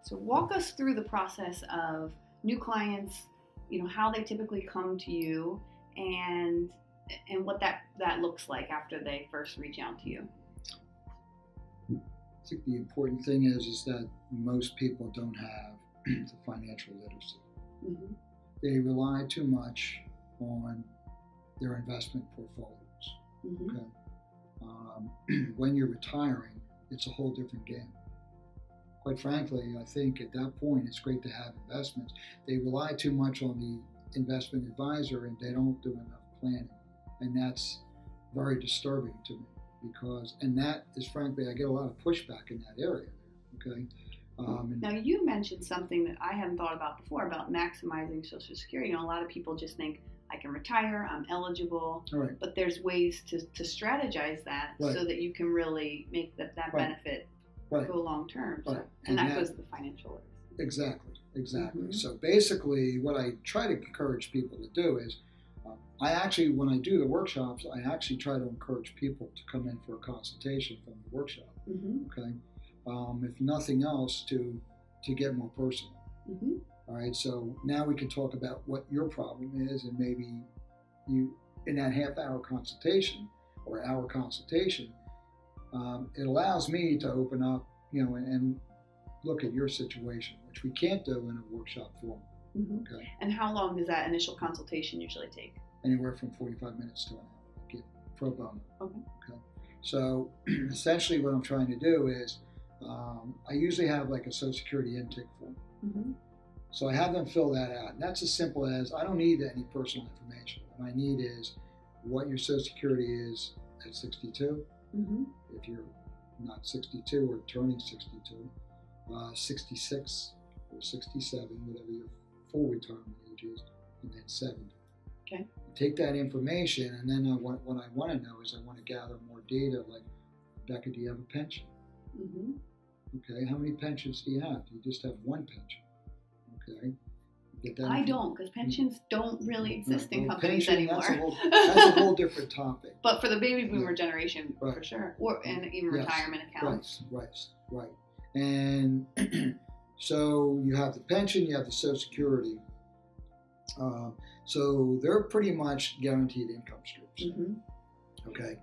So walk us through the process of new clients, how they typically come to you and what that looks like after they first reach out to you. I think the important thing is that most people don't have the financial literacy. Mm-hmm. They rely too much on their investment portfolios. Mm-hmm. Okay. When you're retiring, it's a whole different game. Quite frankly, I think at that point it's great to have investments. They rely too much on the investment advisor and they don't do enough planning. And that's very disturbing to me and that is frankly, I get a lot of pushback in that area. Okay. Now you mentioned something that I hadn't thought about before about maximizing Social Security. A lot of people just think I can retire, I'm eligible, right. But there's ways to strategize that right. so that you can really make that right. benefit right. go long term. So, right. and that goes to the financial literacy. Exactly. Mm-hmm. So basically what I try to encourage people to do is when I do the workshops, I actually try to encourage people to come in for a consultation from the workshop. Mm-hmm. Okay. If nothing else, to get more personal. Mm-hmm. All right. So now we can talk about what your problem is, and maybe you, in that half-hour consultation or hour consultation, it allows me to open up, and look at your situation, which we can't do in a workshop form. Mm-hmm. Okay. And how long does that initial consultation usually take? Anywhere from 45 minutes to an hour. Get pro bono. Okay. So essentially what I'm trying to do is I usually have like a Social Security intake form. Mm-hmm. So I have them fill that out. And that's as simple as, I don't need any personal information. What I need is what your Social Security is at 62. Mm-hmm. If you're not 62 or turning 62, 66 or 67, whatever your full retirement age is, and then 70. Okay. Take that information, and then what I want to know is I want to gather more data. Like, Becca, do you have a pension? Mm-hmm. Okay. How many pensions do you have? Do you just have one pension? Okay. Get that. I don't, because pensions don't really exist in companies pension, anymore. That's a whole different topic. But for the baby boomer generation, right. for sure, and even retirement accounts. Right. And so you have the pension, you have the Social Security. So they're pretty much guaranteed income streams. Mm-hmm. Okay.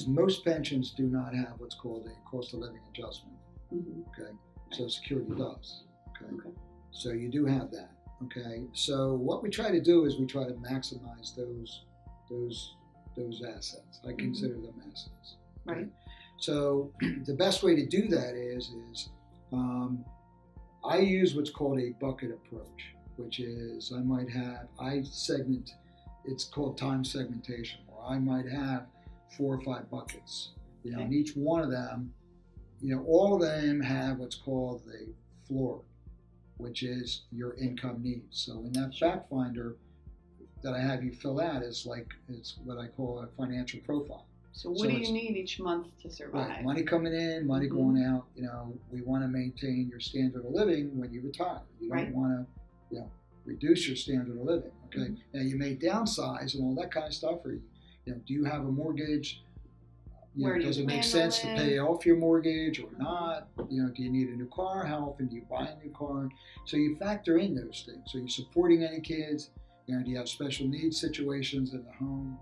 Most pensions do not have what's called a cost of living adjustment. Mm-hmm. Okay. Social Security does. Okay. So you do have that. Okay. So what we try to do is we try to maximize those assets. I consider them assets. Okay? Right. So the best way to do that is I use what's called a bucket approach, which is I segment, it's called time segmentation, or I might have 4 or 5 buckets, and each one of them, all of them have what's called the floor, which is your income needs. So in that fact finder that I have you fill out it's what I call a financial profile. So what do you need each month to survive? Right, money coming in, money mm-hmm. going out. We want to maintain your standard of living when you retire. You don't want to, reduce your standard of living. Okay. Mm-hmm. Now you may downsize and all that kind of stuff. Or, do you have a mortgage? Does it make sense to pay off your mortgage or not? Do you need a new car? How often do you buy a new car? So you factor in those things. So you're supporting any kids? Do you have special needs situations in the home?